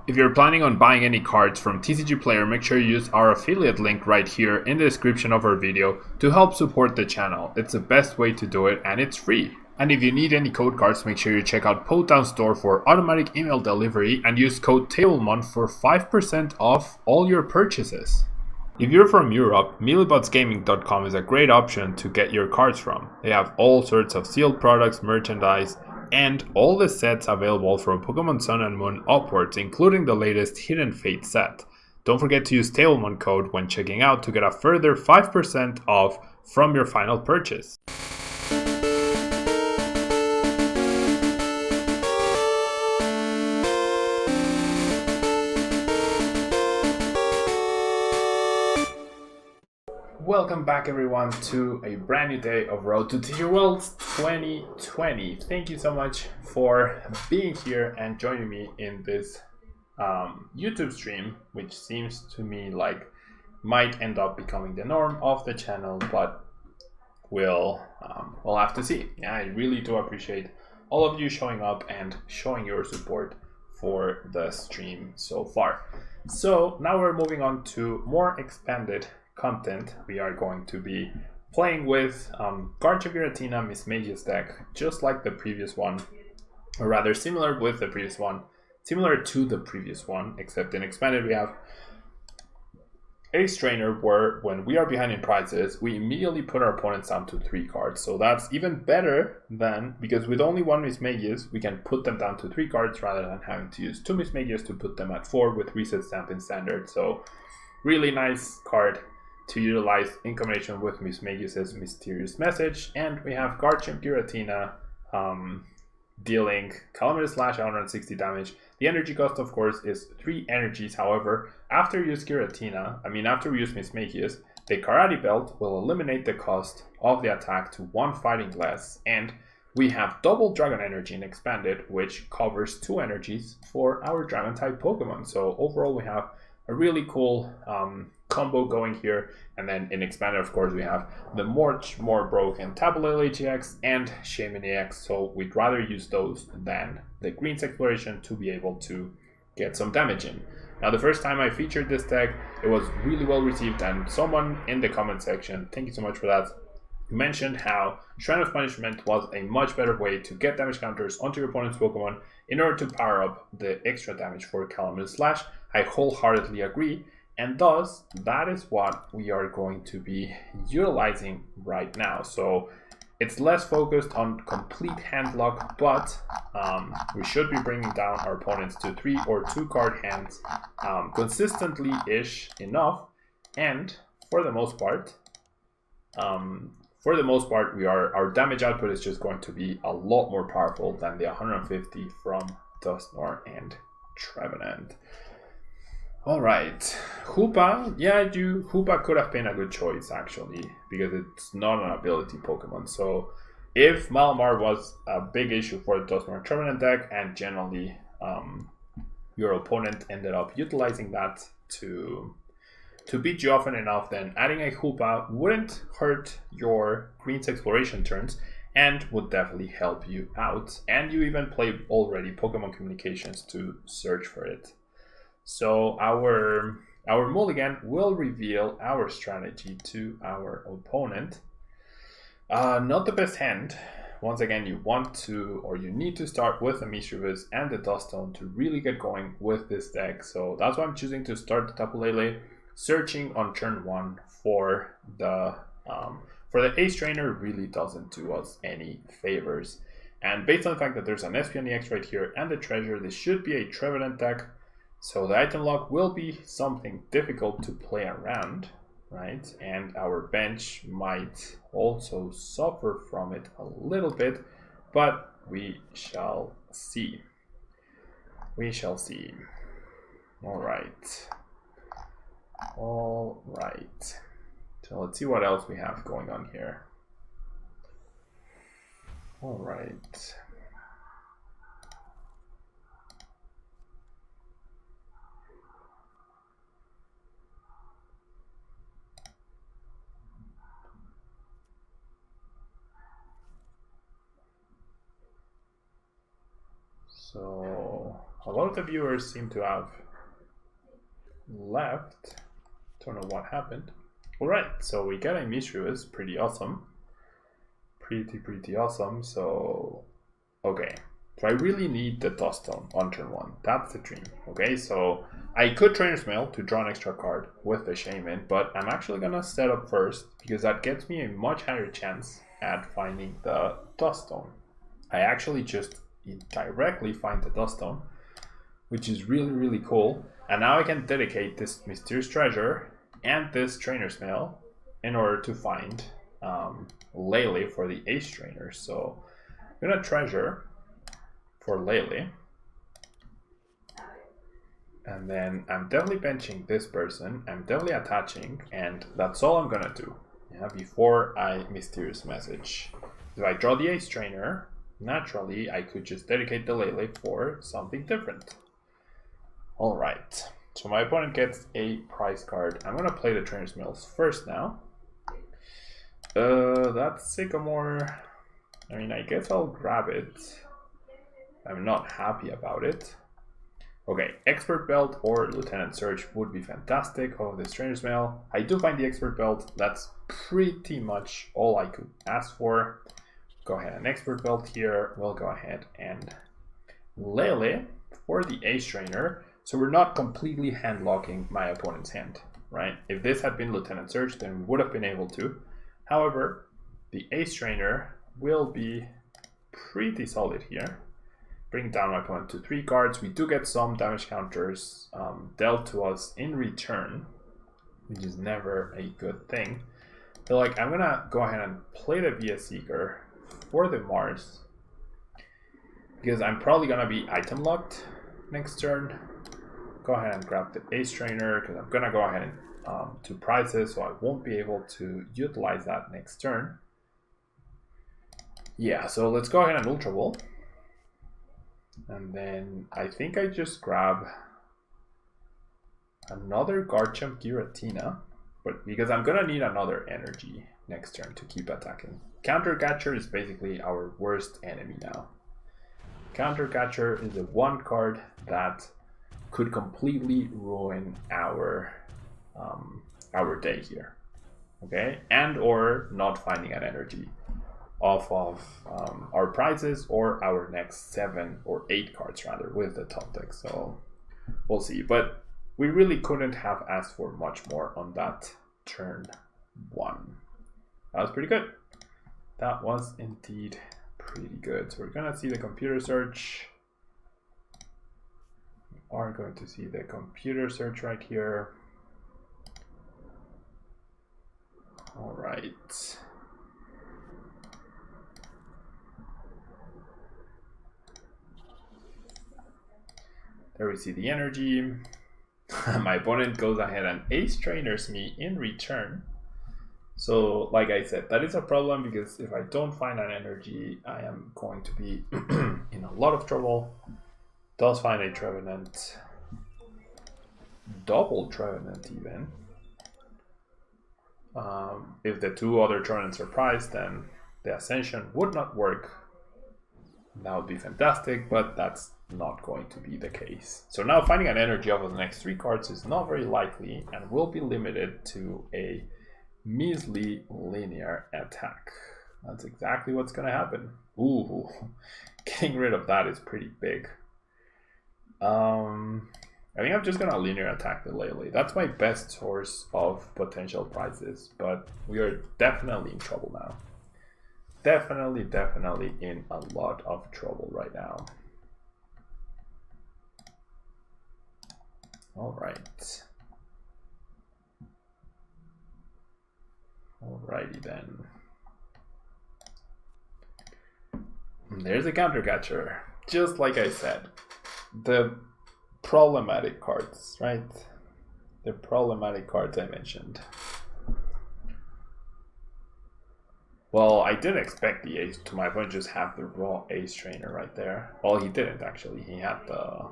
If you're planning on buying any cards from TCG Player, make sure you use our affiliate link right here in the description of our video to help support the channel. It's the best way to do it and it's free. And if you need any code cards, make sure you check out Potown Store for automatic email delivery and use code Tablemon for 5% off all your purchases. If you're from Europe, MealyBotsGaming.com is a great option to get your cards from. They have all sorts of sealed products, merchandise, and all the sets available from Pokemon Sun and Moon upwards, including the latest Hidden Fate set. Don't forget to use Tablemon code when checking out to get a further 5% off from your final purchase. Welcome back everyone to a brand new day of Road to TCG Worlds 2020. Thank you so much for being here and joining me in this YouTube stream, which seems to me like might end up becoming the norm of the channel, but we'll have to see. Yeah, I really do appreciate all of you showing up and showing your support for the stream so far. So now we're moving on to more expanded content. We are going to be playing with Garchomp Giratina Mismagius deck, just like the previous one, or rather similar to the previous one, except in expanded we have Ace Trainer, where when we are behind in prizes, we immediately put our opponents down to 3 cards. So that's even better than, because with only one Mismagius, we can put them down to 3 cards rather than having to use 2 Mismagius to put them at 4 with reset stamp in standard. So really nice card to utilize in combination with Mismagius' Mysterious Message. And we have Garchomp Giratina dealing Calamitous Slash 160 damage. The energy cost, of course, is 3 energies. However, after we use Mismagius, the Karate Belt will eliminate the cost of the attack to 1 fighting less. And we have double Dragon Energy in Expanded, which covers 2 energies for our Dragon type Pokemon. So overall, we have a really cool combo going here. And then in Expanded, of course, we have the much more broken Tapu Lele-GX and Shaymin-EX. So we'd rather use those than the Greens Exploration to be able to get some damage in. Now, the first time I featured this deck, it was really well received, and someone in the comment section, thank you so much for that, mentioned how Shrine of Punishment was a much better way to get damage counters onto your opponent's Pokemon in order to power up the extra damage for Calamitous Slash. I wholeheartedly agree, and thus that is what we are going to be utilizing right now. So it's less focused on complete hand luck, but we should be bringing down our opponents to 3 or 2 card hands consistently-ish enough, and for the most part, our damage output is just going to be a lot more powerful than the 150 from Duskstone and Trevenant. Alright, Hoopa, Hoopa could have been a good choice actually, because it's not an ability Pokemon. So if Malamar was a big issue for the Duskstone Trevenant deck, and generally your opponent ended up utilizing that to beat you often enough, then adding a Hoopa wouldn't hurt your Green's exploration turns and would definitely help you out. And you even play already Pokemon Communications to search for it. So our mulligan will reveal our strategy to our opponent. Not the best hand. Once again, you need to start with the Misdreavus and the Dusk Stone to really get going with this deck. So that's why I'm choosing to start the Tapu Lele, searching on turn 1 for the Ace Trainer really doesn't do us any favors. And based on the fact that there's an Espeon-EX right here and the treasure, this should be a Trevenant deck. So the item lock will be something difficult to play around, right? And our bench might also suffer from it a little bit, but we shall see. We shall see. All right. So let's see what else we have going on here. All right. So a lot of the viewers seem to have left. Don't know what happened. Alright, so we get a Misdreavus, pretty awesome. Pretty awesome. So, okay. So I really need the Dusk Stone on turn 1. That's the dream. Okay, so I could Trainers Mail to draw an extra card with the Shaymin, but I'm actually gonna set up first because that gets me a much higher chance at finding the Dusk Stone. I actually just directly find the Dusk Stone, which is really cool. And now I can dedicate this Mysterious Treasure and this Trainers Mail in order to find Lele for the Ace Trainer. So I'm gonna treasure for Lele, and then I'm definitely benching this person. I'm definitely attaching, and that's all I'm gonna do. Yeah, before I Mysterious Message. If I draw the Ace Trainer, naturally I could just dedicate the Lele for something different. All right. So my opponent gets a prize card. I'm gonna play the Trainers Mails first now. That's Sycamore. I mean, I guess I'll grab it. I'm not happy about it. Okay, Expert Belt or Lieutenant Search would be fantastic. Oh, this Trainers Mail. I do find the Expert Belt. That's pretty much all I could ask for. Go ahead and Expert Belt here. We'll go ahead and Lele for the Ace Trainer. So we're not completely hand-locking my opponent's hand, right? If this had been Lieutenant Search, then we would have been able to. However, the Ace Trainer will be pretty solid here. Bring down my opponent to 3 cards. We do get some damage counters dealt to us in return, which is never a good thing. So like, I'm gonna go ahead and play the VS Seeker for the Mars, because I'm probably gonna be item locked next turn. Go ahead and grab the Ace Trainer, because I'm gonna go ahead and to prizes, so I won't be able to utilize that next turn. Yeah, so let's go ahead and Ultra Ball. And then I think I just grab another Garchomp Giratina, but because I'm gonna need another energy next turn to keep attacking. Counter Catcher is basically our worst enemy now. Counter Catcher is the one card that could completely ruin our day here. Okay, and or not finding an energy off of our prizes or our next 7 or 8 cards rather with the top deck. So we'll see, but we really couldn't have asked for much more on that turn 1. That was pretty good. That was indeed pretty good. So we're gonna see the Computer Search. We are going to see the Computer Search right here. All right. There we see the energy. My opponent goes ahead and Ace Trainers me in return. So, like I said, that is a problem because if I don't find an energy, I am going to be in a lot of trouble. Does find a Trevenant. Double Trevenant even. If the 2 other Trevenants are prized, then the Ascension would not work. That would be fantastic, but that's not going to be the case. So now finding an energy off of the next 3 cards is not very likely and will be limited to a measly linear attack. That's exactly what's going to happen. Ooh, getting rid of that is pretty big. I think I'm just going to linear attack the Lele. That's my best source of potential prizes, but we are definitely in trouble now. Definitely in a lot of trouble right now. All right. Alrighty then. There's a Counter Catcher. Just like I said, the problematic cards, right? The problematic cards I mentioned. Well, I didn't expect the Ace to my point just have the raw Ace Trainer right there. Well, he didn't actually. He had the...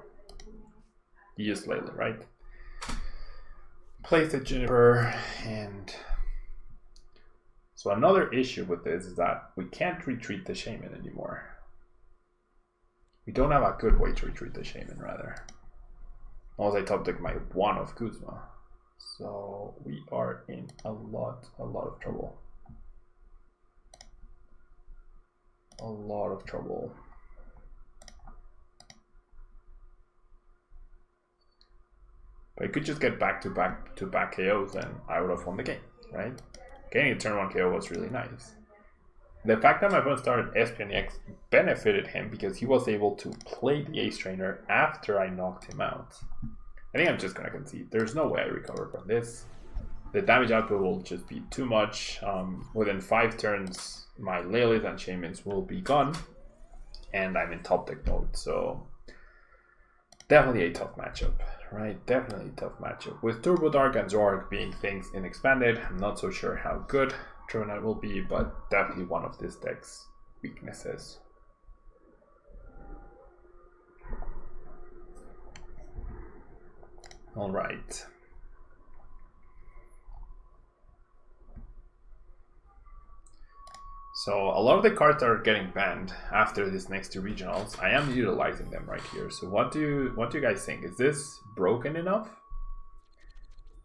He used Lele, right? Placed the Juniper, and... So another issue with this is that we can't retreat the Shaymin anymore. We don't have a good way to retreat the Shaymin, rather. Unless I top deck my one of Guzma. So we are in a lot of trouble. A lot of trouble. But I could just get back to back KOs and I would have won the game, right? Getting a turn 1 KO was really nice. The fact that my opponent started Shaymin-EX benefited him because he was able to play the Ace Trainer after I knocked him out. I think I'm just gonna concede. There's no way I recover from this. The damage output will just be too much. Within 5 turns, my Lele's and Shaymins will be gone, and I'm in top deck mode. So definitely a tough matchup, right? Definitely a tough matchup. With Turbo Dark and Zorg being things in expanded, I'm not so sure how good Trevenant will be, but definitely one of this deck's weaknesses. All right. So a lot of the cards that are getting banned after this next 2 regionals, I am utilizing them right here. So what do you guys think? Is this broken enough?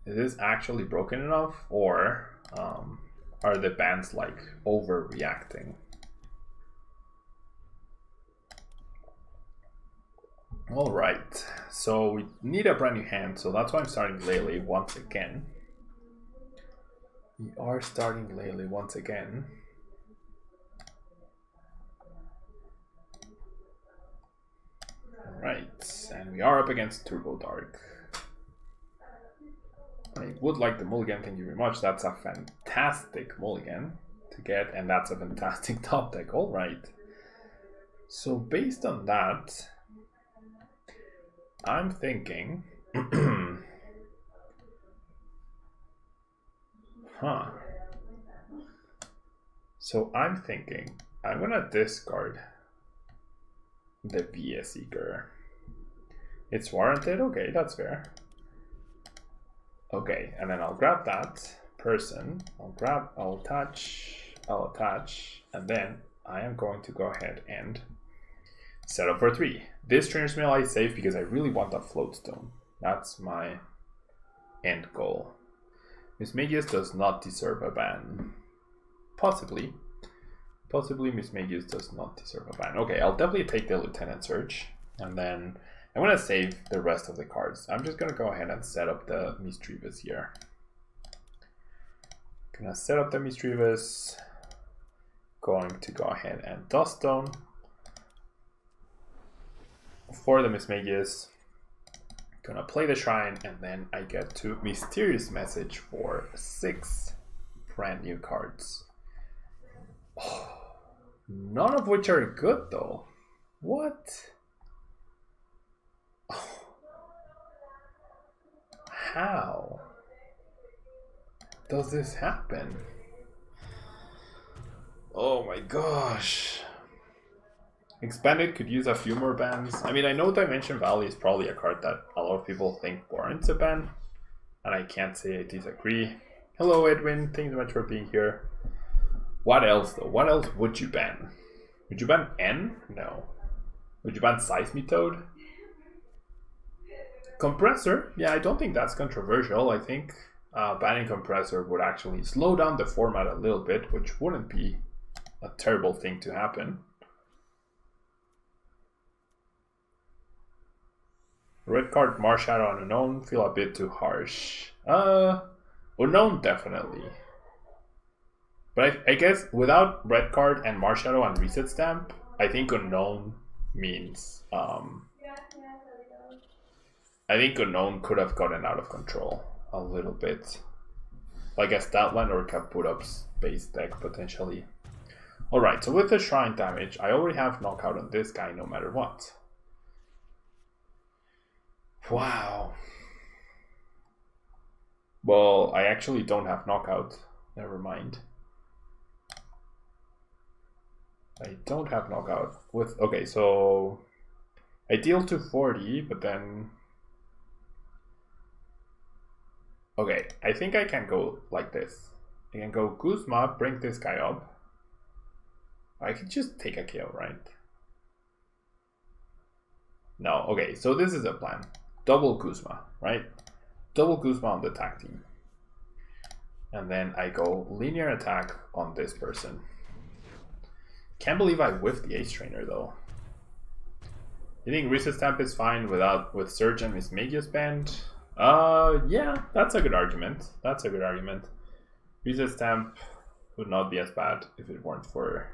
Is this actually broken enough, or are the bans like overreacting? All right, so we need a brand new hand, so that's why I'm starting Lele once again. We are starting Lele once again. All right, and we are up against Turbo Dark. I would like the mulligan, thank you very much. That's a fantastic mulligan to get, and that's a fantastic top deck. All right, so based on that, I'm thinking, So I'm thinking I'm gonna discard the VS Seeker. It's warranted, okay, that's fair. Okay, and then I'll grab that person, I'll attach, and then I am going to go ahead and set up for 3. This Trainers Mail I save because I really want that Float Stone. That's my end goal. Mismagius does not deserve a ban. Possibly Mismagius does not deserve a ban. Okay, I'll definitely take the Lieutenant Search, and then I'm gonna save the rest of the cards. I'm just gonna go ahead and set up the Misdreavus here. Gonna set up the Misdreavus. Going to go ahead and Dusk Stone for the Mismagius. Gonna play the Shrine, and then I get to Mysterious Message for 6 brand new cards. Oh, none of which are good though. What? Oh. How does this happen? Oh my gosh. Expanded could use a few more bans. I mean, I know Dimension Valley is probably a card that a lot of people think warrants a ban, and I can't say I disagree. Hello Edwin, thanks so much for being here. What else though? What else would you ban? Would you ban N? No. Would you ban Seismitoad? Compressor? Yeah, I don't think that's controversial. I think banning Compressor would actually slow down the format a little bit, which wouldn't be a terrible thing to happen. Red card, Marshadow and Unknown feel a bit too harsh. Unknown definitely. But I guess without Red card and Marshadow and Reset Stamp, I think Unknown means I think Unknown could have gotten out of control a little bit. Like a Statland or Caputup's base deck potentially. Alright, so with the Shrine damage, I already have knockout on this guy no matter what. Wow. Well, I actually don't have knockout. Never mind. I don't have knockout. With okay, so I deal to 40, but then okay, I think I can go like this. I can go Guzma, bring this guy up. I could just take a KO, right? No, okay, so this is a plan. Double Guzma, right? Double Guzma on the attack team. And then I go linear attack on this person. Can't believe I whiffed the Ace Trainer though. You think Reset Stamp is fine with Surge and Mismagius banned? Yeah, that's a good argument. That's a good argument. Reset Stamp would not be as bad if it weren't for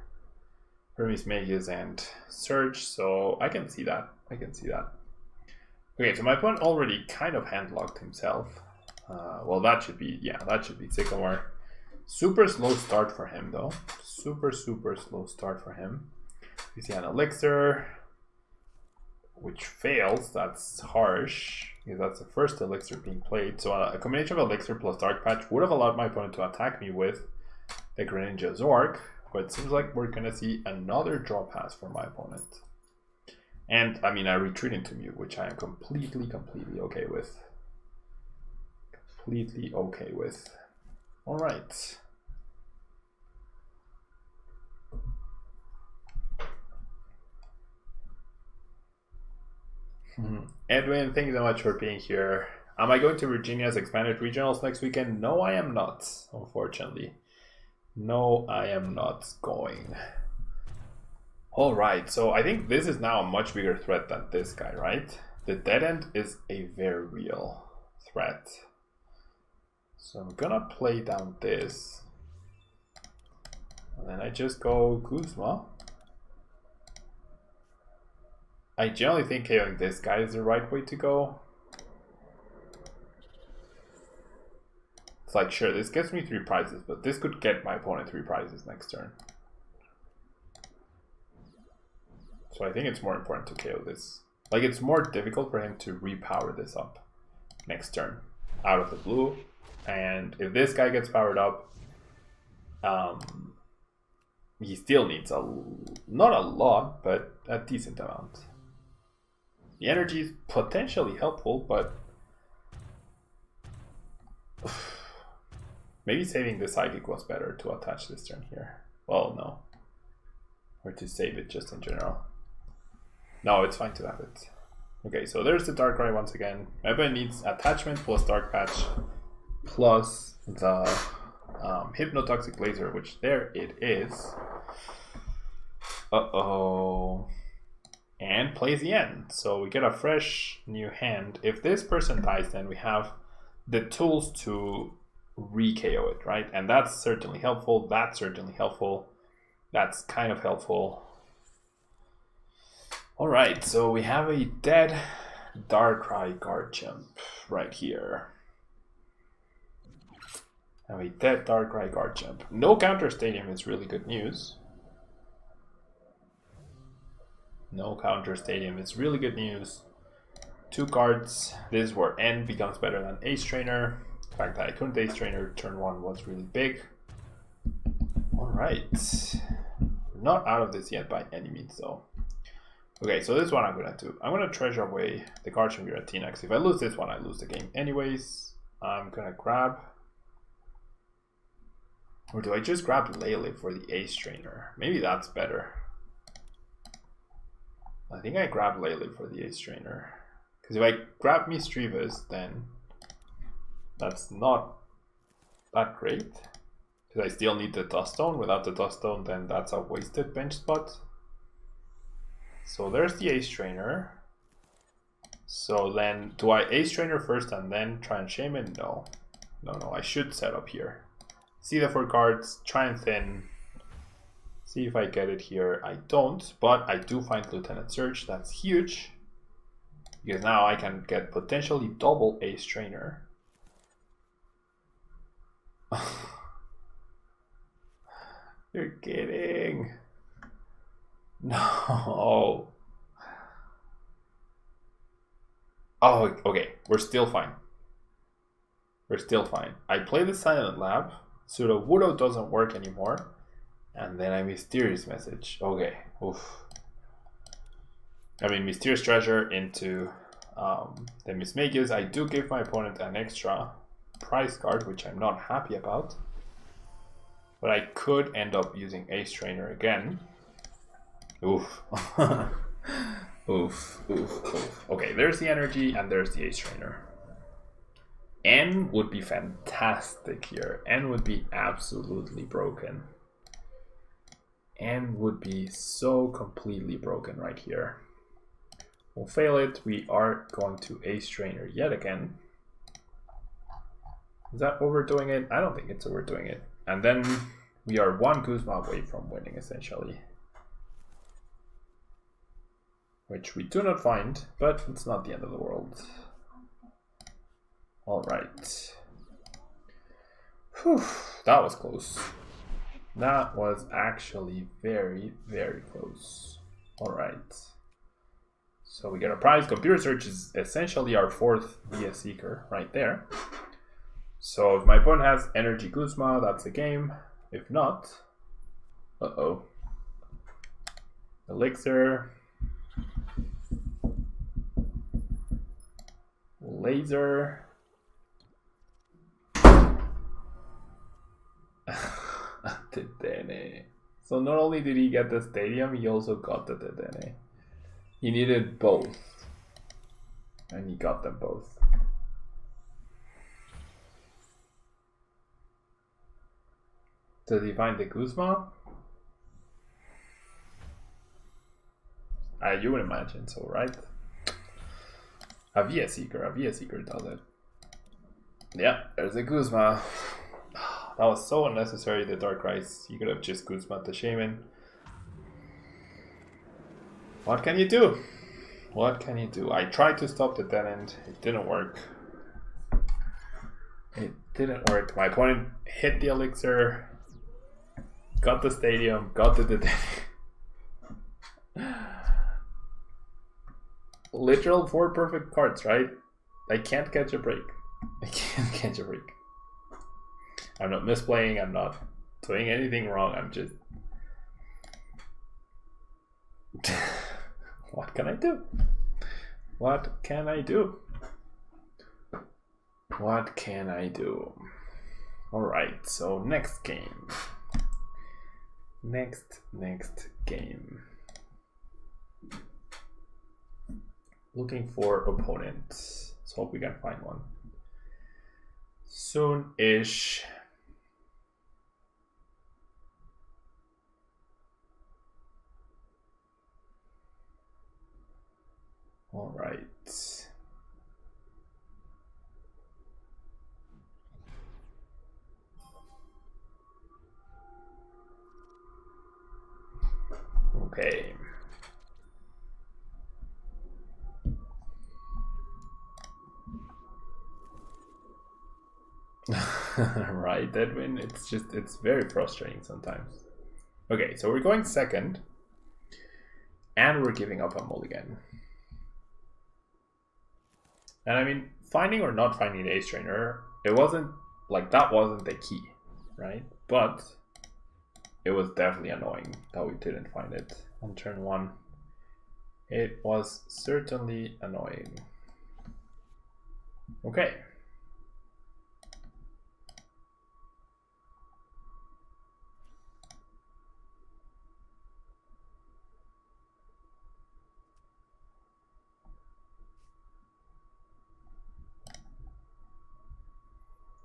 Mismagius and Surge, so I can see that. I can see that. Okay, so my opponent already kind of hand-locked himself. Well, that should be, yeah, that should be Sycamore. Super slow start for him, though. Super slow start for him. You see an Elixir, which fails. That's harsh, because that's the first Elixir being played. So a combination of Elixir plus Dark Patch would have allowed my opponent to attack me with the Greninja Zork, but it seems like we're going to see another draw pass from my opponent. And, I mean, I retreat into Mew, which I am completely okay with. Completely okay with. Alright. Edwin, thank you so much for being here. Am I going to Virginia's expanded regionals next weekend? No, I am not, unfortunately. No, I am not going. Alright, so I think this is now a much bigger threat than this guy, right? The dead end is a very real threat. So I'm gonna play down this. And then I just go Guzma. I generally think KOing this guy is the right way to go. It's like, sure, this gets me 3 prizes, but this could get my opponent 3 prizes next turn. So I think it's more important to KO this. Like, it's more difficult for him to repower this up next turn out of the blue. And if this guy gets powered up, he still needs not a lot, but a decent amount. The energy is potentially helpful, but maybe saving the Psychic was better to attach this turn here. Well, no. Or to save it just in general. No, it's fine to have it. Okay, so there's the Darkrai once again. My opponent needs attachment plus Dark Patch plus the Hypnotoxic Laser, which there it is. Uh-oh. And plays the end. So we get a fresh new hand. If this person dies, then we have the tools to re-KO it, right? And that's certainly helpful. That's certainly helpful. That's kind of helpful. Alright, so we have a dead Darkrai Garchomp right here. Have a dead Darkrai Garchomp. No counter stadium is really good news. No counter stadium is really good news. 2 cards. This is where N becomes better than Ace Trainer. The fact that I couldn't Ace Trainer turn 1 was really big. Alright. We're not out of this yet by any means though. Okay, so this is what I'm gonna do. I'm gonna treasure away the Garchomp Giratina, because if I lose this one, I lose the game anyways. I'm gonna grab... Or do I just grab Lele for the Ace Trainer? Maybe that's better. I think I grab Lele for the Ace Trainer. Because if I grab Misdreavus, then that's not that great. Because I still need the Dusk Stone. Without the Dusk Stone, then that's a wasted bench spot. So there's the Ace Trainer. So then, do I Ace Trainer first and then try and Shaymin? No. No, I should set up here. See the 4 cards, try and thin. See if I get it here. I don't, but I do find Lieutenant Surge. That's huge. Because now I can get potentially double Ace Trainer. You're kidding. No. Oh, okay. We're still fine. We're still fine. I play the Silent Lab. Pseudo Wudo doesn't work anymore. And then I Mysterious Message. Okay. Oof. I mean, Mysterious Treasure into the Mismagius. I do give my opponent an extra prize card, which I'm not happy about. But I could end up using Ace Trainer again. Oof. Oof, oof, oof. Okay, there's the energy and there's the Ace Trainer. N would be fantastic here. N would be absolutely broken. N would be so completely broken right here. We'll fail it. We are going to Ace Trainer yet again. Is that overdoing it? I don't think it's overdoing it. And then we are one Guzma away from winning, essentially. Which we do not find, but it's not the end of the world. Alright. Whew, that was close. That was actually very, very close. Alright. So we get a prize. Computer Search is essentially our fourth via Seeker right there. So if my opponent has Energy Guzma, that's a game. If not, uh-oh. Elixir. Laser. Dedenne. So not only did he get the stadium, he also got the Dedenne. He needed both. And he got them both. Did he find the Guzma? You would imagine so, right? A via Seeker does it. Yeah, there's a Guzma. That was so unnecessary, the Dark Rise. You could have just Guzma the Shaymin. What can you do? What can you do? I tried to stop the dead end. It didn't work. It didn't work. My opponent hit the Elixir, got the stadium, got the dead end. Literal 4 perfect cards, right? I can't catch a break. I can't catch a break. I'm not misplaying, I'm not doing anything wrong, I'm just... What can I do? What can I do? What can I do? Alright, so next game. Next game. Looking for opponents. Let's hope we can find one. Soon-ish. All right. Okay. Right, Edwin. It's very frustrating sometimes. Okay, so we're going second. And we're giving up a mulligan. And I mean, finding or not finding the Ace Trainer, it wasn't, like, that wasn't the key, right? But it was definitely annoying that we didn't find it on turn 1. It was certainly annoying. Okay.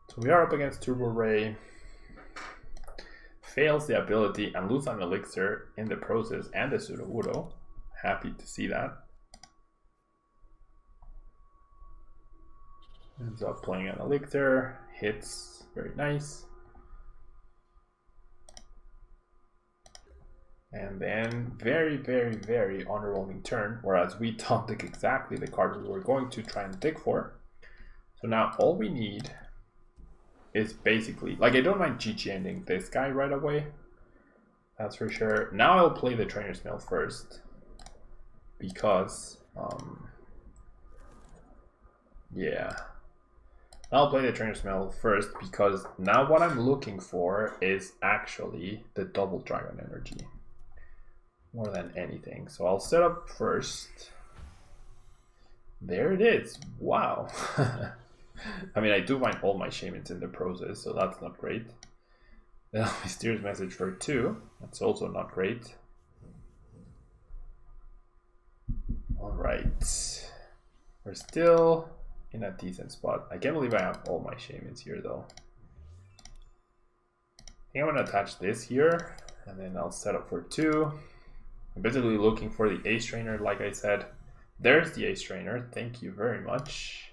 So we are up against Turbo Ray. Fails the ability and loses an Elixir in the process and the Sudowoodo. Happy to see that. Ends up playing an Elixir. Hits. Very nice. And then very, very, very underwhelming turn. Whereas we don't dig exactly the card we were going to try and dig for. So now all we need is basically, like, I don't mind GG ending this guy right away. That's for sure. Now I'll play the Trainers Mail first. Because, yeah. I'll play the Trainers Mail first because now what I'm looking for is actually the double Dragon Energy. More than anything. So I'll set up first. There it is. Wow. I mean, I do find all my Shaymins in the process, so that's not great. Then Mysterious Message for 2. That's also not great. Alright. We're still in a decent spot. I can't believe I have all my Shaymins here though. I think I'm gonna attach this here and then I'll set up for 2. I'm basically looking for the Ace Trainer, like I said. There's the Ace Trainer, thank you very much.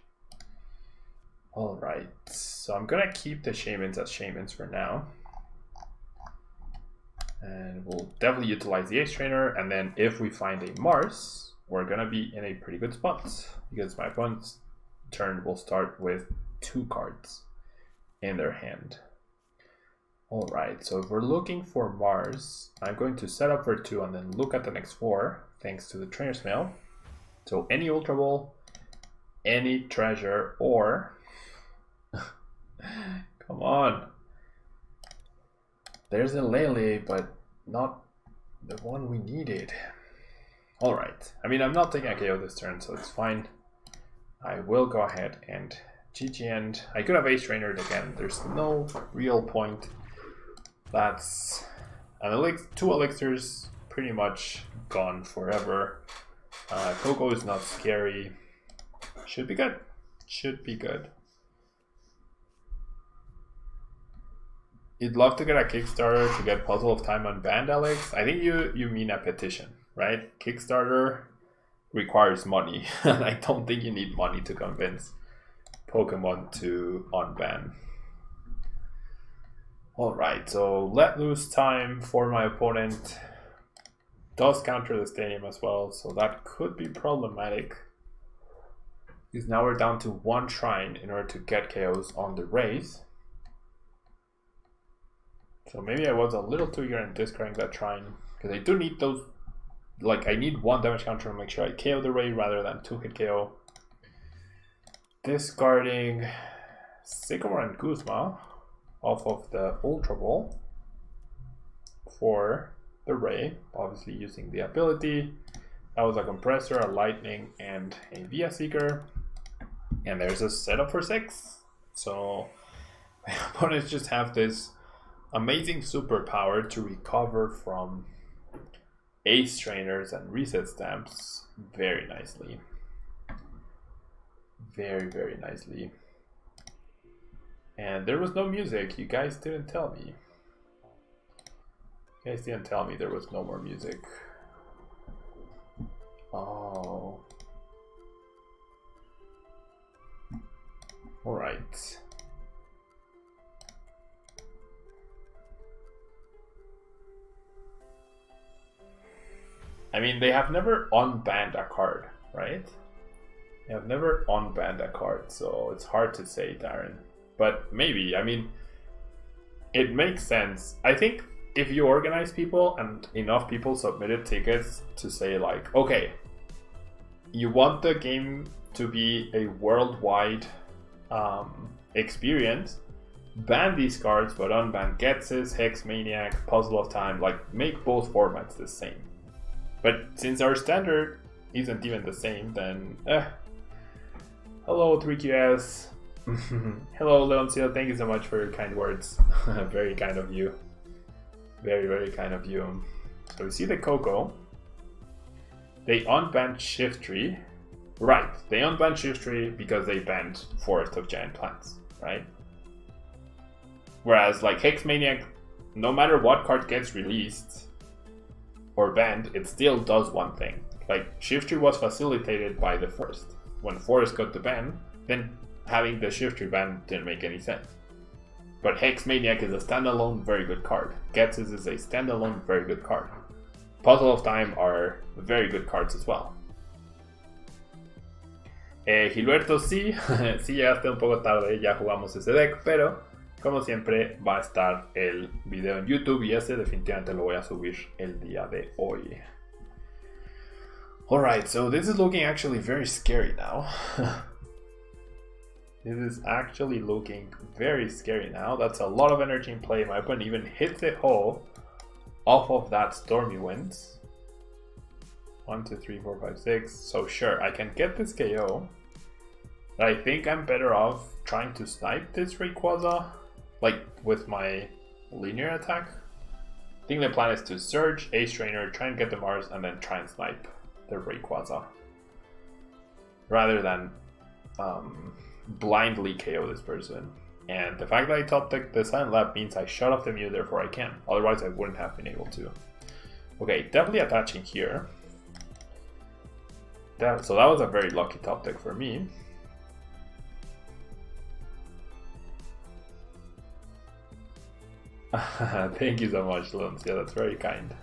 Alright, so I'm gonna keep the Shaymins as Shaymins for now. And we'll definitely utilize the Ace Trainer, and then if we find a Mars, we're gonna be in a pretty good spot because my opponent's turn will start with 2 cards in their hand. Alright, so if we're looking for Mars, I'm going to set up for 2 and then look at the next 4 thanks to the Trainers Mail. So any Ultra Ball, any Treasure, or come on, there's a Lele, but not the one we needed. Alright, I mean, I'm not taking a KO this turn, so it's fine. I will go ahead and GG end. I could have Ace Trainer again, there's no real point. That's an 2 elixirs, pretty much gone forever. Coco is not scary. Should be good. Should be good. You'd love to get a Kickstarter to get Puzzle of Time unbanned, Alex. I think you mean a petition, right? Kickstarter requires money, and I don't think you need money to convince Pokemon to unban. Alright, so let loose time for my opponent. Does counter the stadium as well, so that could be problematic. Because now we're down to 1 shrine in order to get KOs on the race. So maybe I was a little too eager in discarding that shrine, because I do need those, like I need 1 damage counter to make sure I KO the Ray rather than 2-hit KO. Discarding Sycamore and Guzma off of the Ultra Ball for the Ray, obviously using the ability. That was a Compressor, a Lightning, and a Via Seeker. And there's a setup for 6. So my opponents just have this amazing superpower to recover from Ace Trainers and Reset Stamps very nicely. Very, very nicely. And there was no music. You guys didn't tell me. You guys didn't tell me there was no more music. Oh. Alright. I mean, they have never unbanned a card, right? They have never unbanned a card, so it's hard to say, Darren. But maybe, I mean, it makes sense. I think if you organize people and enough people submitted tickets to say like, okay, you want the game to be a worldwide experience, ban these cards but unban Ghetsis, Hex Maniac, Puzzle of Time, like make both formats the same. But since our standard isn't even the same, then hello 3QS. Hello Leoncio, thank you so much for your kind words. Very kind of you. Very, very kind of you. So we see the Coco. They unbanned Shiftry. Right, they unbanned Shiftry because they banned Forest of Giant Plants, right? Whereas like Hex Maniac, no matter what card gets released or banned, it still does one thing. Like Shiftry was facilitated by the Forest. When Forest got the ban, then having the Shiftry ban didn't make any sense. But Hex Maniac is a standalone very good card. Ghetsis is a standalone very good card. Puzzle of Time are very good cards as well. Gilberto, sí, sí llegaste un poco tarde, ya jugamos ese deck, pero como siempre va a estar el video en YouTube y ese definitivamente lo voy a subir el día de hoy. Alright, so this is looking actually very scary now. This is actually looking very scary now. That's a lot of energy in play. My opponent even hits the hole off of that Stormy Winds. 1, 2, 3, 4, 5, 6. So sure, I can get this KO. But I think I'm better off trying to snipe this Rayquaza, like with my linear attack. I think the plan is to search, Ace Trainer, try and get the Mars, and then try and snipe the Rayquaza. rather than blindly KO this person. And the fact that I top deck the Silent Lab means I shut off the Mew, therefore I can. Otherwise I wouldn't have been able to. Okay, definitely attaching here. So that was a very lucky top deck for me. Thank you so much, Luns. Yeah, that's very kind.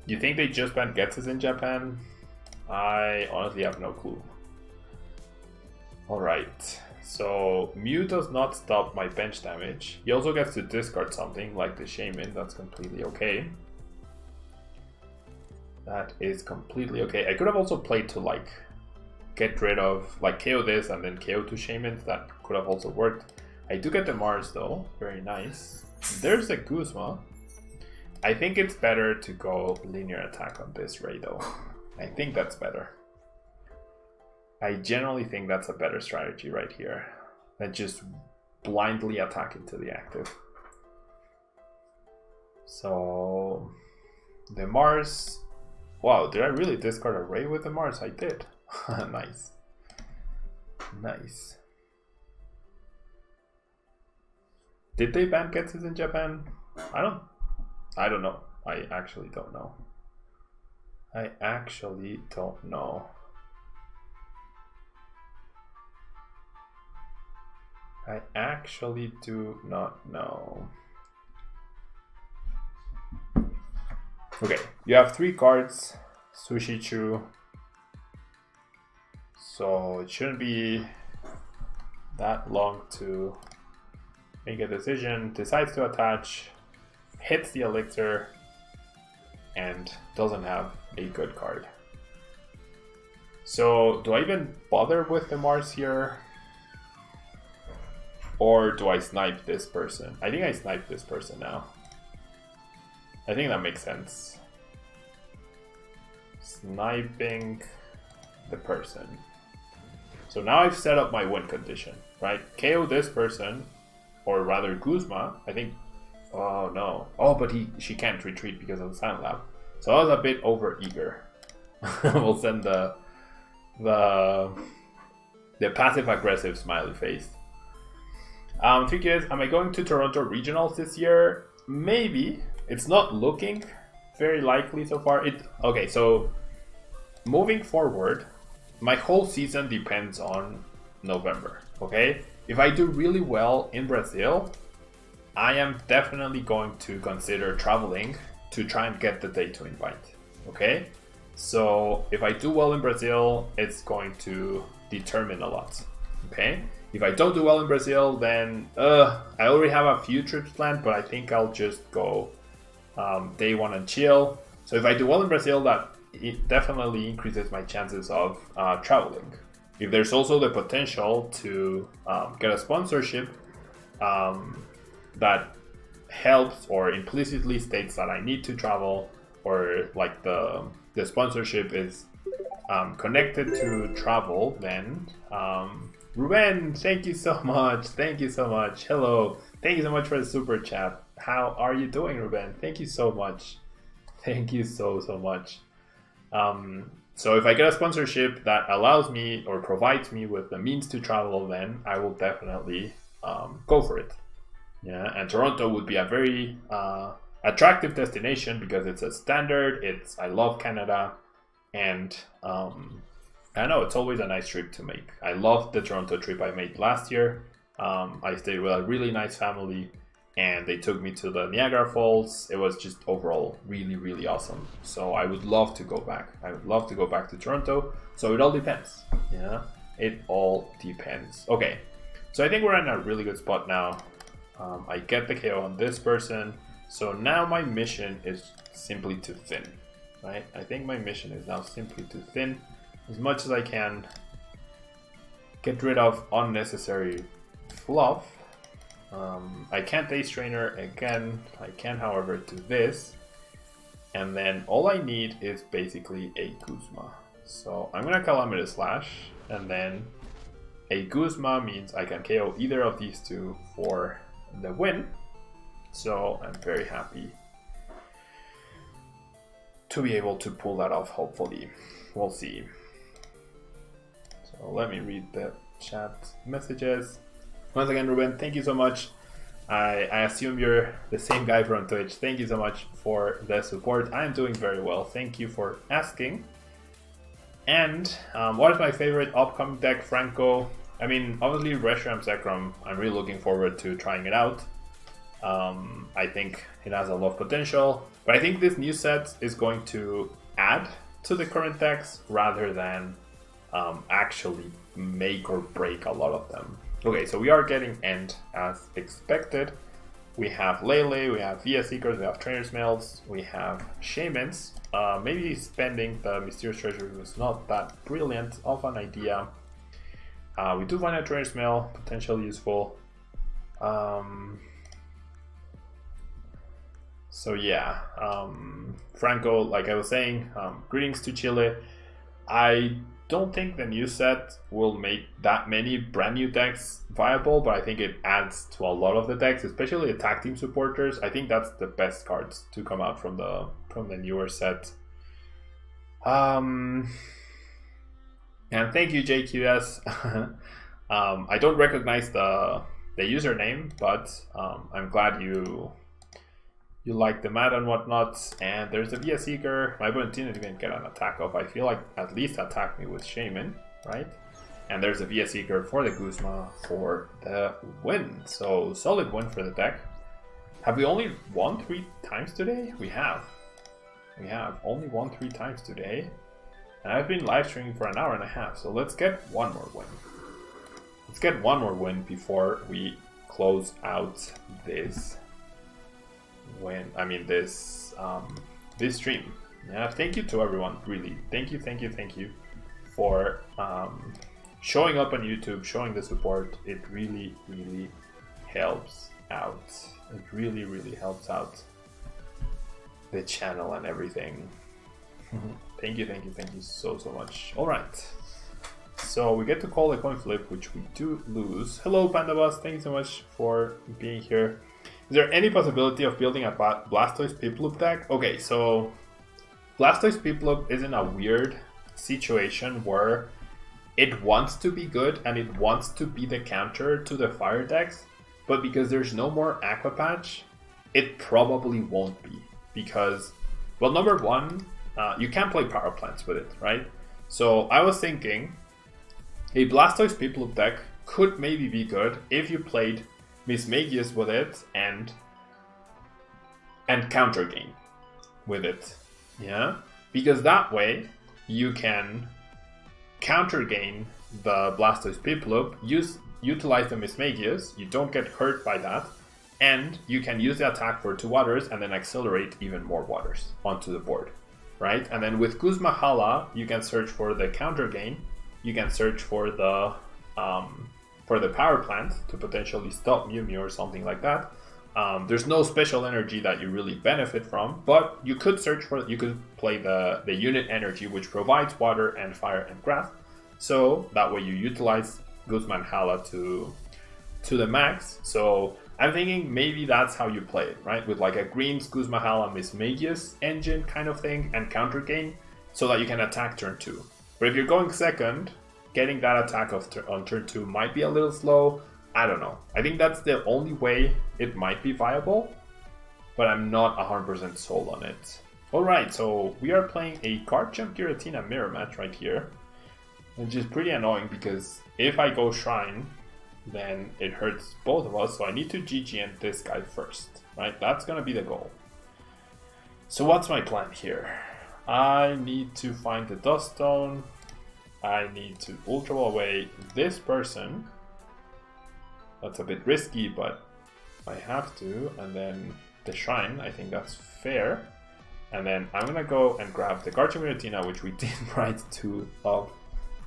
You think they just banned Getsus in Japan? I honestly have no clue. Alright, so Mew does not stop my bench damage. He also gets to discard something like the Shaymin. That's completely okay. That is completely okay. I could have also played to like get rid of, like KO this and then KO two Shaymins. That could have also worked. I do get the Mars though, very nice. There's a Guzma. I think it's better to go linear attack on this Ray though. I think that's better. I generally think that's a better strategy right here than just blindly attacking to the active. So the Mars. Wow, did I really discard a Ray with the Mars? I did. Nice. Nice. Did they ban Getsus in Japan? I don't know. I actually don't know. I actually don't know. I actually do not know. Okay, you have 3 cards, Sushichu. So it shouldn't be that long to make a decision. Decides to attach, hits the elixir, and doesn't have a good card. So do I even bother with the Mars here? Or do I snipe this person? I think I snipe this person now. I think that makes sense. Sniping the person. So now I've set up my win condition, right? KO this person, or rather Guzma. I think. Oh no. Oh, but she can't retreat because of the Silent Lab. So I was a bit over eager. We'll send the passive aggressive smiley face. Trick is, am I going to Toronto Regionals this year? Maybe. It's not looking very likely so far. Okay, so moving forward, my whole season depends on November, okay? If I do really well in Brazil, I am definitely going to consider traveling to try and get the day to invite, okay? So if I do well in Brazil, it's going to determine a lot, okay? If I don't do well in Brazil, then I already have a few trips planned, but I think I'll just go day one and chill. So if I do well in Brazil, that it definitely increases my chances of traveling. If there's also the potential to get a sponsorship that helps or implicitly states that I need to travel, or like the sponsorship is connected to travel, then Ruben, thank you so much. Thank you so much. Hello. Thank you so much for the super chat. How are you doing, Ruben? Thank you so much. Thank you so much. So if I get a sponsorship that allows me or provides me with the means to travel, then I will definitely go for it. Yeah, and Toronto would be a very attractive destination because it's a standard. I love Canada, and I know it's always a nice trip to make. I loved the Toronto trip I made last year. I stayed with a really nice family, and they took me to the Niagara Falls. It was just overall really, really awesome. So I would love to go back. I would love to go back to Toronto. So it all depends. Yeah, it all depends. Okay, so I think we're in a really good spot now. I get the KO on this person. So now my mission is simply to thin, right? I think my mission is now simply to thin as much as I can, get rid of unnecessary fluff. I can't Ace Trainer again. I can, however, do this. And then all I need is basically a Guzma. So I'm going to Calamity Slash, and then a Guzma means I can KO either of these two for the win. So I'm very happy to be able to pull that off, hopefully. We'll see. So let me read the chat messages. Once again, Ruben, thank you so much. I assume you're the same guy from Twitch. Thank you so much for the support. I'm doing very well. Thank you for asking. And what is my favorite upcoming deck, Franco? I mean, obviously, Reshiram Zekrom. I'm really looking forward to trying it out. I think it has a lot of potential. But I think this new set is going to add to the current decks rather than actually make or break a lot of them. Okay, so we are getting End as expected. We have Lele, we have Via Seekers, we have Trainers Mails, we have Shaymins. Maybe spending the Mysterious Treasure was not that brilliant of an idea. We do find a Trainers Mail potentially useful. So yeah, Franco, like I was saying, greetings to Chile. I don't think the new set will make that many brand new decks viable, but I think it adds to a lot of the decks, especially attack team supporters. I think that's the best cards to come out from the newer set. And thank you, JQS. I don't recognize the username, but I'm glad you like the mat and whatnot. And there's a Via Seeker. My opponent didn't even get an attack off. I feel like at least attack me with Shaymin, right? And there's a Via Seeker for the Guzma for the win. So solid win for the deck. Have we only won 3 times today? We have. We have only won 3 times today. And I've been live streaming for an hour and a half. So let's get one more win. Let's get one more win before we close out this this stream. Yeah, thank you to everyone, really. Thank you for showing up on YouTube, showing the support. It really helps out. It really helps out the channel and everything. Thank you so much. All right, so we get to call a coin flip, which we do lose. Hello, Panda Bus. Thank you so much for being here. Is there any possibility of building a Blastoise Piplup deck? Okay, so Blastoise Piplup is in a weird situation where it wants to be good and it wants to be the counter to the fire decks, but because there's no more Aqua Patch, it probably won't be. Because, well, number one, you can't play Power Plants with it, right? So I was thinking a Blastoise Piplup deck could maybe be good if you played Mismagius with it and counter gain with it, yeah, because that way you can counter gain the Blastoise Piplup, utilize the Mismagius, you don't get hurt by that, and you can use the attack for 2 waters and then accelerate even more waters onto the board, right? And then with Guzma Hala, you can search for the counter gain, you can search for the power plant to potentially stop Mew Mew or something like that. There's no special energy that you really benefit from, but you could play the unit energy, which provides water and fire and grass. So that way you utilize Guzma and Hala to the max. So I'm thinking maybe that's how you play it, right? With like a Greens, Guzma, Hala, Mismagius engine kind of thing and counter gain so that you can attack turn 2. But if you're going second, getting that attack on turn 2 might be a little slow. I don't know. I think that's the only way it might be viable, but I'm not 100% sold on it. Alright, so we are playing a Garchomp Giratina mirror match right here, which is pretty annoying because if I go Shrine, then it hurts both of us, so I need to GG end this guy first, right? That's gonna be the goal. So what's my plan here? I need to find the Dusk Stone. I need to Ultra Ball away this person. That's a bit risky, but I have to. And then the Shrine, I think that's fair. And then I'm gonna go and grab the Garchomp Giratina, which we did write 2 of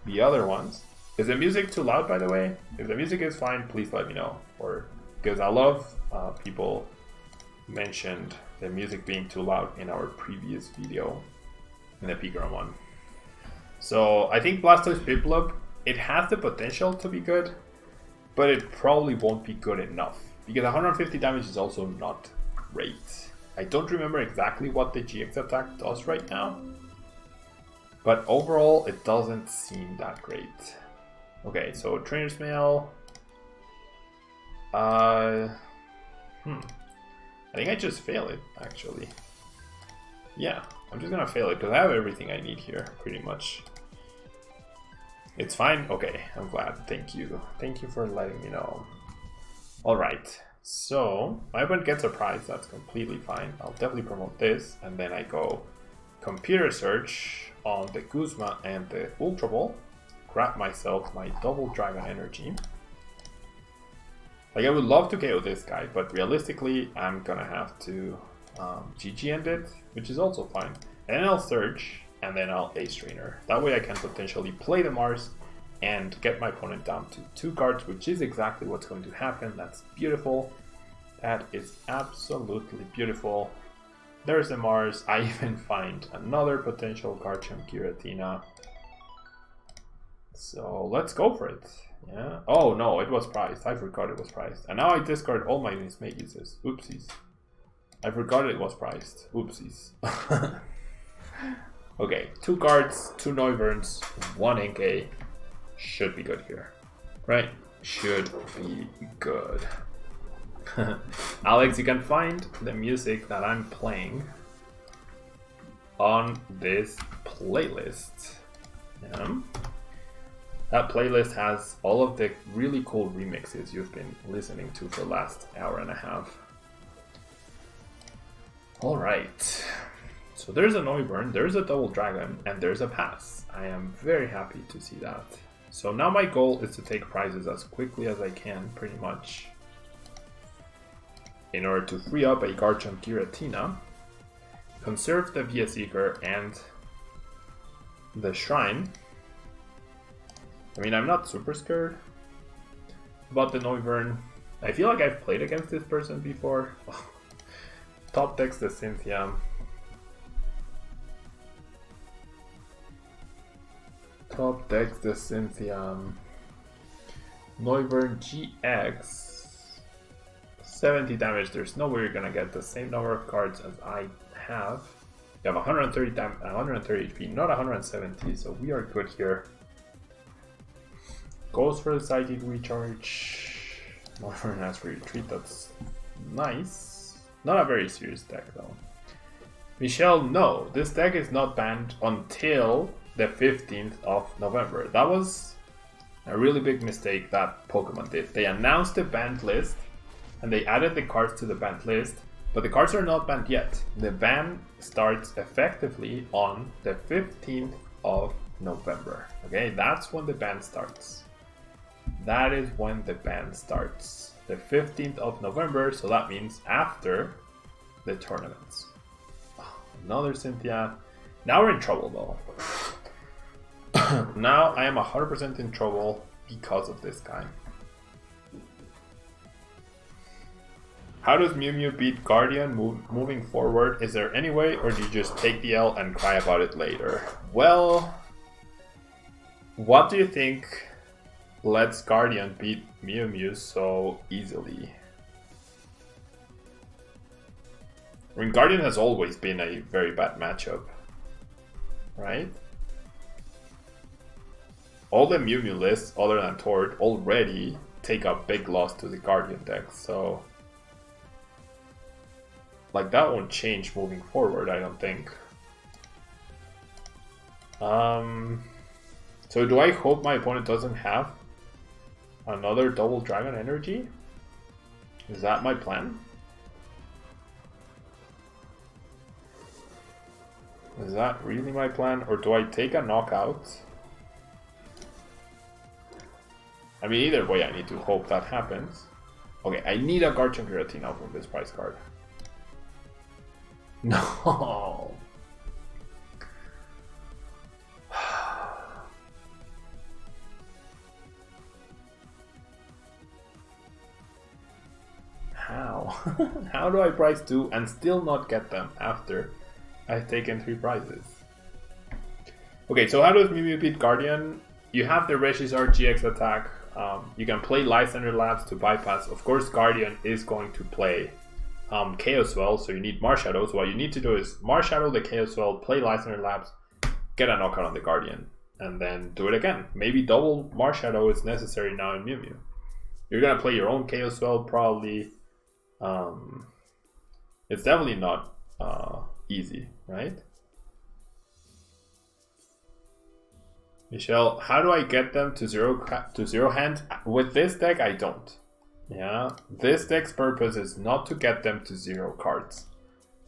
the other ones. Is the music too loud, by the way? If the music is fine, please let me know. Or because a lot of people mentioned the music being too loud in our previous video, in the Pikachu one. So I think Blastoise Piplup, it has the potential to be good, but it probably won't be good enough because 150 damage is also not great. I don't remember exactly what the GX attack does right now, but overall it doesn't seem that great. Okay, so Trainers Mail. I think I just fail it, actually. Yeah, I'm just gonna fail it because I have everything I need here, pretty much. It's fine? Okay, I'm glad. Thank you. Thank you for letting me know. Alright, so my opponent gets a prize. That's completely fine. I'll definitely promote this. And then I go Computer Search on the Guzma and the Ultra Ball. Grab myself my double Dragon Energy. Like, I would love to KO this guy, but realistically, I'm gonna have to GG end it, which is also fine. And then I'll search, and then I'll Ace Trainer. That way I can potentially play the Mars and get my opponent down to 2 cards, which is exactly what's going to happen. That's beautiful. That is absolutely beautiful. There's the Mars. I even find another potential Garchomp Giratina. So let's go for it. Yeah. Oh no, it was priced. I forgot it was priced. And now I discard all my Mismagiuses. Oopsies. I forgot it was priced. Oopsies. Okay, 2 cards, 2 Noivern, 1 NK. Should be good here. Right? Should be good. Alex, you can find the music that I'm playing on this playlist. Yeah. That playlist has all of the really cool remixes you've been listening to for the last hour and a half. Alright. So there's a Noivern, there's a Double Dragon, and there's a pass. I am very happy to see that. So now my goal is to take prizes as quickly as I can, pretty much, in order to free up a Garchomp Giratina, conserve the VS Seeker and the Shrine. I mean, I'm not super scared about the Noivern. I feel like I've played against this person before. Top decks the Cynthia. Top decks the Cynthia. Noivern GX. 70 damage. There's no way you're gonna get the same number of cards as I have. You have 130 HP, not 170, so we are good here. Goes for the Psychic Recharge. Noivern has for retreat, that's nice. Not a very serious deck though. Michelle, no, this deck is not banned until the 15th of November. That was a really big mistake that Pokemon did. They announced the banned list and they added the cards to the banned list, but the cards are not banned yet. The ban starts effectively on the 15th of November. Okay, that's when the ban starts. That is when the ban starts. The 15th of November, so that means after the tournaments. Oh, another Cynthia. Now we're in trouble though. Now I am 100% in trouble because of this guy. How does Mew Mew beat Guardian moving forward? Is there any way, or do you just take the L and cry about it later? Well, what do you think lets Guardian beat Mew Mew so easily? I mean, Guardian has always been a very bad matchup, right? All the Mew Mew lists, other than Tord, already take a big loss to the Guardian deck, so like that won't change moving forward, I don't think. So do I hope my opponent doesn't have another double Dragon Energy? Is that my plan? Is that really my plan? Or do I take a knockout? I mean, either way, I need to hope that happens. Okay, I need a Garchomp Giratina from this prize card. No! How? How do I prize 2 and still not get them after I've taken 3 prizes? Okay, so how does Mew Mew beat Guardian? You have the Regizard GX attack. You can play Lysander Labs to bypass. Of course, Guardian is going to play Chaos Well, so you need Marshadow. So what you need to do is Marshadow the Chaos Well, play Lysander Labs, get a knockout on the Guardian. and then do it again. Maybe double Marshadow is necessary now in Mew Mew. You're gonna play your own Chaos Spell probably. It's definitely not easy, right? Michelle, how do I get them to zero hand? With this deck, I don't. Yeah, this deck's purpose is not to get them to 0 cards.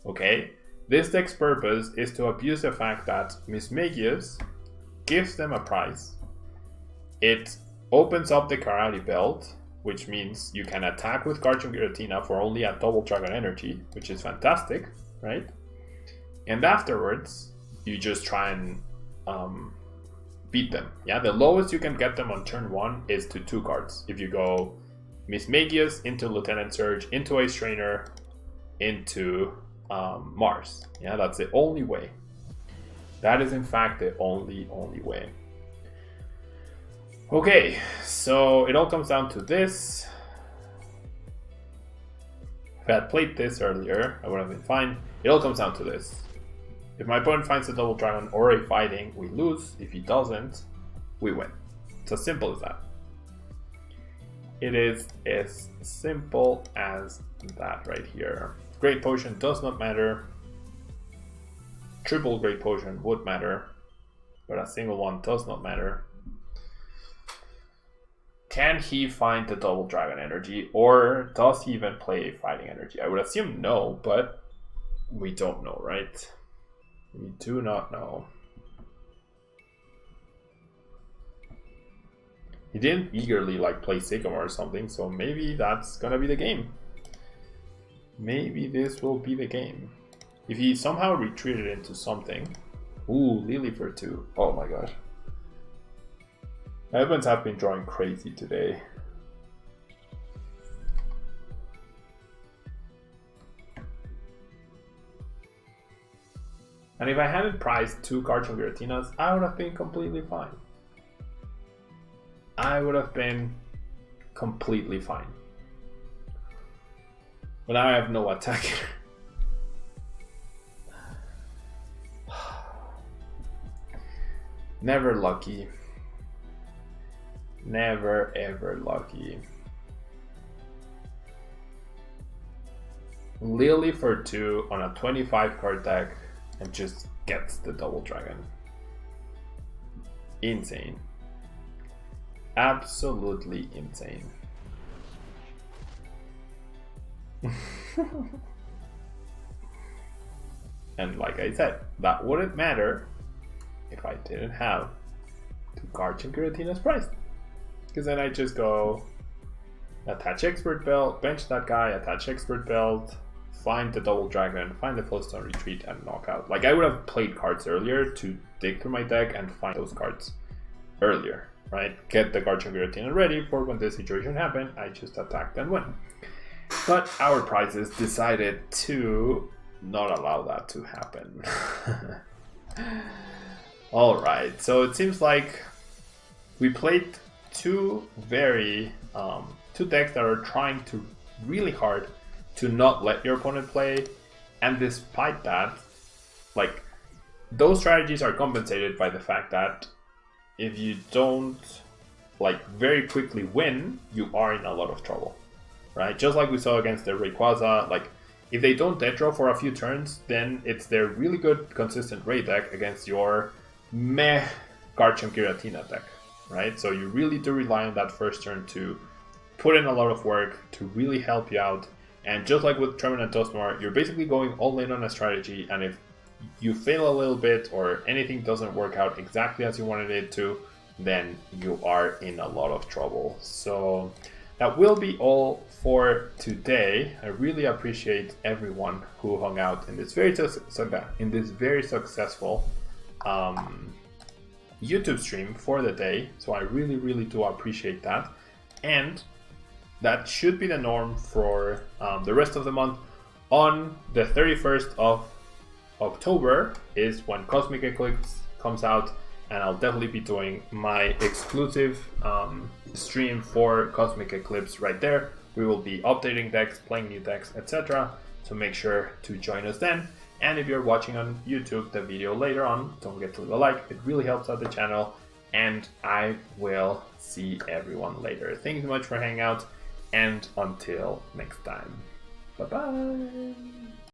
Okay, this deck's purpose is to abuse the fact that Mismagius gives them a prize. It opens up the Karate Belt, which means you can attack with Garchomp Giratina for only a double Dragon Energy, which is fantastic, right? And afterwards, you just try and beat them. Yeah, the lowest you can get them on turn 1 is to 2 cards. If you go Mismagius into Lieutenant Surge, into Ace Trainer, into Mars. Yeah, that's the only way. That is in fact the only way. Okay, so it all comes down to this. If I had played this earlier, I would have been fine. It all comes down to this. If my opponent finds a double dragon or a fighting, we lose. If he doesn't, we win. It's as simple as that. It is as simple as that right here. Great Potion does not matter. Triple Great Potion would matter, but a single one does not matter. Can he find the double dragon energy, or does he even play a fighting energy? I would assume no, but we don't know, right? We do not know. He didn't eagerly like play Sycamore or something, so maybe that's gonna be the game. Maybe this will be the game. If he somehow retreated into something. Ooh, Lily for 2. Oh my gosh. My opponents have been drawing crazy today. And if I hadn't prized 2 Garchomp Giratinas, I would have been completely fine. I would have been completely fine. But now I have no attacker. Never lucky. Never ever lucky. Lily for 2 on a 25 card deck and just gets the double dragon. Insane. Absolutely insane. And like I said, that wouldn't matter if I didn't have 2 Garchomp Giratina's prize. Because then I just go attach Expert Belt, bench that guy, attach Expert Belt, find the double dragon, find the Float Stone Retreat, and knock out. Like I would have played cards earlier to dig through my deck and find those cards earlier, right? Get the Garchomp Giratina ready for when this situation happened. I just attacked and win. But our prizes decided to not allow that to happen. Alright, so it seems like we played two decks that are trying to really hard to not let your opponent play, and despite that, like, those strategies are compensated by the fact that if you don't like very quickly win, you are in a lot of trouble, right? Just like we saw against the Rayquaza, like if they don't dead draw for a few turns, then it's their really good consistent Ray deck against your meh Garchomp Giratina deck, right? So you really do rely on that first turn to put in a lot of work to really help you out. And just like with Tremor and Dusknoir, you're basically going all in on a strategy, and if you fail a little bit or anything doesn't work out exactly as you wanted it to, then you are in a lot of trouble. So that will be all for today. I really appreciate everyone who hung out in this very successful YouTube stream for the day. So I really do appreciate that, and that should be the norm for the rest of the month. On the 31st of October is when Cosmic Eclipse comes out, and I'll definitely be doing my exclusive stream for Cosmic Eclipse right there. We will be updating decks, playing new decks, etc. So make sure to join us then. And if you're watching on YouTube the video later on, don't forget to leave a like. It really helps out the channel. And I will see everyone later. Thank you so much for hanging out. And until next time. Bye-bye.